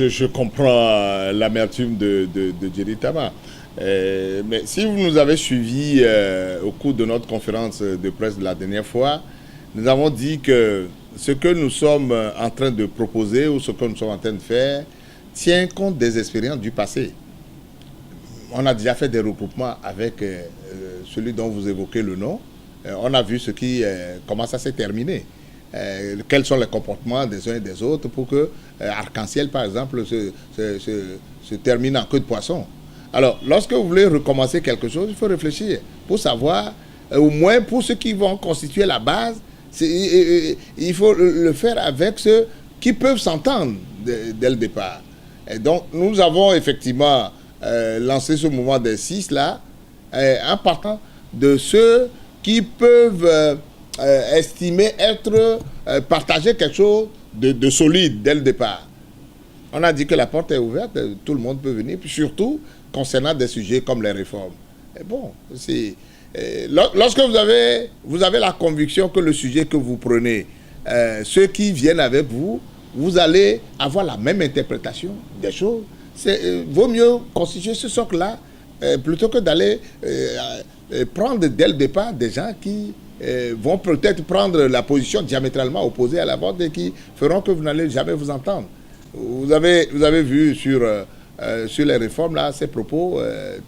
Je comprends l'amertume de Jerry Tama. Mais si vous nous avez suivis au cours de notre conférence de presse de la dernière fois, nous avons dit que ce que nous sommes en train de proposer ou ce que nous sommes en train de faire tient compte des expériences du passé. On a déjà fait des regroupements avec celui dont vous évoquez le nom. On a vu comment ça s'est terminé. Quels sont les comportements des uns et des autres pour que Arc-en-Ciel, par exemple, se termine en queue de poisson. Alors, lorsque vous voulez recommencer quelque chose, il faut réfléchir pour savoir, au moins pour ceux qui vont constituer la base, il faut le faire avec ceux qui peuvent s'entendre dès le départ. Et donc, nous avons effectivement lancé ce mouvement des 6 là, en partant de ceux qui peuvent estimer partager quelque chose de solide dès le départ. On a dit que la porte est ouverte, tout le monde peut venir, puis surtout concernant des sujets comme les réformes. Et bon, lorsque vous avez la conviction que le sujet que vous prenez, ceux qui viennent avec vous, vous allez avoir la même interprétation des choses. Vaut mieux constituer ce socle-là plutôt que d'aller prendre dès le départ des gens qui vont peut-être prendre la position diamétralement opposée à la vôtre et qui feront que vous n'allez jamais vous entendre. Vous avez vu sur les réformes, là, ses propos,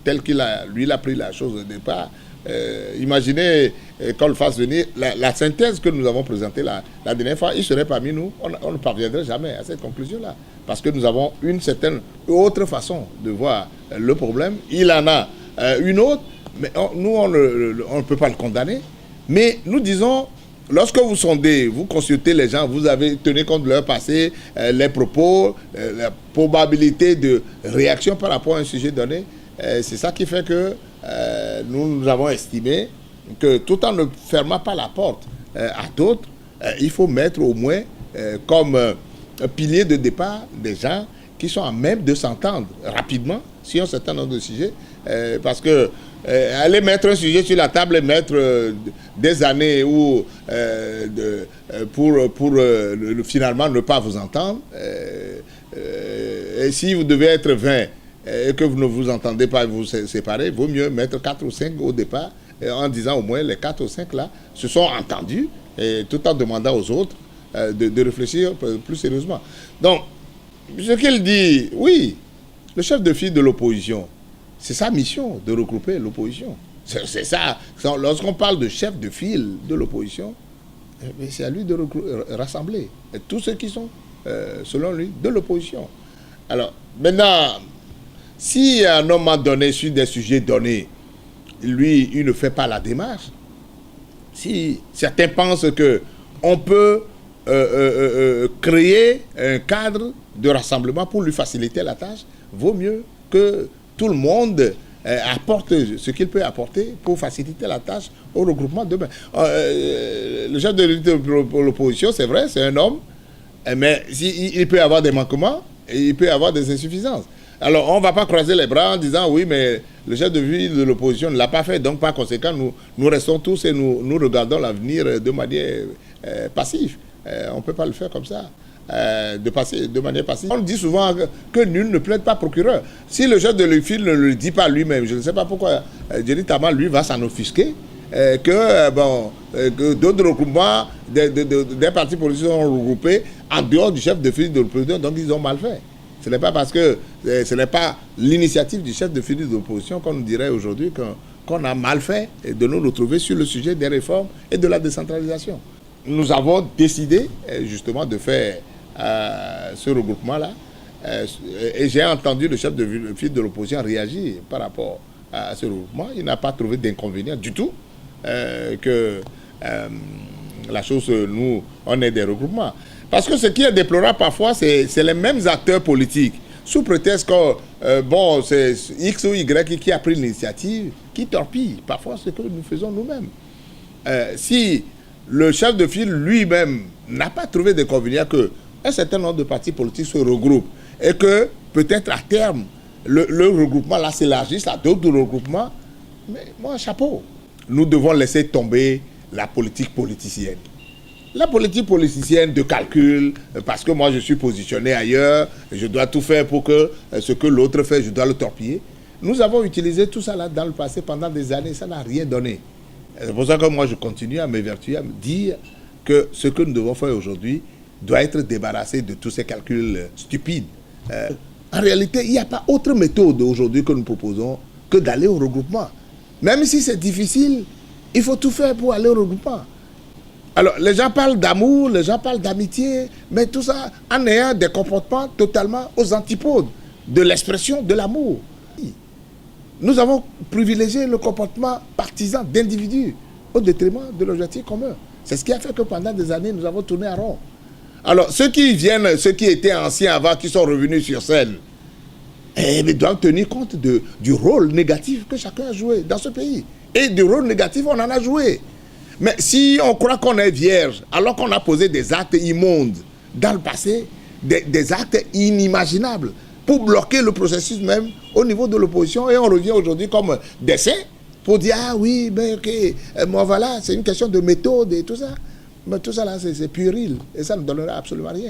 tels qu'il a pris la chose au départ. Imaginez qu'on le fasse venir, la synthèse que nous avons présentée la dernière fois, il serait parmi nous, on ne parviendrait jamais à cette conclusion-là. Parce que nous avons une certaine autre façon de voir le problème. Il en a une autre, mais nous, on ne peut pas le condamner. Mais nous disons, lorsque vous sondez, vous consultez les gens, vous avez tenu compte de leur passé, les propos, la probabilité de réaction par rapport à un sujet donné. C'est ça qui fait que nous avons estimé que tout en ne fermant pas la porte à d'autres, il faut mettre au moins comme un pilier de départ des gens qui sont à même de s'entendre rapidement sur un certain nombre de sujets. Parce que aller mettre un sujet sur la table et mettre des années pour finalement ne pas vous entendre, et si vous devez être 20 et que vous ne vous entendez pas et vous séparez, il vaut mieux mettre 4 ou 5 au départ en disant au moins les 4 ou 5 là se sont entendus et tout en demandant aux autres de réfléchir plus sérieusement. Donc, ce qu'il dit, oui, le chef de file de l'opposition, c'est sa mission de regrouper l'opposition. C'est ça. Lorsqu'on parle de chef de file de l'opposition, c'est à lui de rassembler tous ceux qui sont, selon lui, de l'opposition. Alors, maintenant, si à un moment donné, sur des sujets donnés, lui, il ne fait pas la démarche, si certains pensent qu'on peut créer un cadre de rassemblement pour lui faciliter la tâche, vaut mieux que tout le monde apporte ce qu'il peut apporter pour faciliter la tâche au regroupement demain. Le chef de l'opposition, c'est vrai, c'est un homme, mais il peut avoir des manquements et il peut avoir des insuffisances. Alors, on ne va pas croiser les bras en disant oui, mais le chef de l'opposition ne l'a pas fait, donc par conséquent, nous restons tous et nous regardons l'avenir de manière passive. On ne peut pas le faire comme ça. De manière passive. On dit souvent que nul ne plaide pas procureur. Si le chef de l'UFIL ne le dit pas lui-même, je ne sais pas pourquoi Jerry Tama, lui, va s'en offusquer, que d'autres regroupements des partis politiques sont regroupés en dehors du chef de file de l'opposition, donc ils ont mal fait. Ce n'est pas parce que ce n'est pas l'initiative du chef de file de l'opposition qu'on nous dirait aujourd'hui qu'on a mal fait de nous retrouver sur le sujet des réformes et de la décentralisation. Nous avons décidé justement de faire ce regroupement-là. Et j'ai entendu le chef de file de l'opposition réagir par rapport à ce regroupement. Il n'a pas trouvé d'inconvénient du tout que la chose, nous, on ait des regroupements. Parce que ce qui est déplorable parfois, c'est les mêmes acteurs politiques, sous prétexte que, c'est X ou Y qui a pris l'initiative, qui torpille parfois ce que nous faisons nous-mêmes. Si le chef de file lui-même n'a pas trouvé d'inconvénient qu'un certain nombre de partis politiques se regroupent et que peut-être à terme, le regroupement là s'élargisse à d'autres regroupements, mais moi, chapeau. Nous devons laisser tomber la politique politicienne. La politique politicienne de calcul, parce que moi je suis positionné ailleurs, je dois tout faire pour que ce que l'autre fait, je dois le torpiller. Nous avons utilisé tout ça là dans le passé pendant des années, ça n'a rien donné. C'est pour ça que moi je continue à m'évertuer, à me dire que ce que nous devons faire aujourd'hui doit être débarrassé de tous ces calculs stupides. En réalité, il n'y a pas autre méthode aujourd'hui que nous proposons que d'aller au regroupement. Même si c'est difficile, il faut tout faire pour aller au regroupement. Alors, les gens parlent d'amour, les gens parlent d'amitié, mais tout ça en ayant des comportements totalement aux antipodes de l'expression de l'amour. Nous avons privilégié le comportement partisan d'individus au détriment de l'objectif commun. C'est ce qui a fait que pendant des années, nous avons tourné à rond. Alors, ceux qui viennent, ceux qui étaient anciens avant, qui sont revenus sur scène, doivent tenir compte du rôle négatif que chacun a joué dans ce pays. Et du rôle négatif, on en a joué. Mais si on croit qu'on est vierge, alors qu'on a posé des actes immondes dans le passé, des actes inimaginables, pour bloquer le processus même au niveau de l'opposition, et on revient aujourd'hui comme des saints, pour dire, ah oui, ben ok, bon voilà, c'est une question de méthode et tout ça. Mais tout ça là, c'est puéril, et ça ne donnera absolument rien.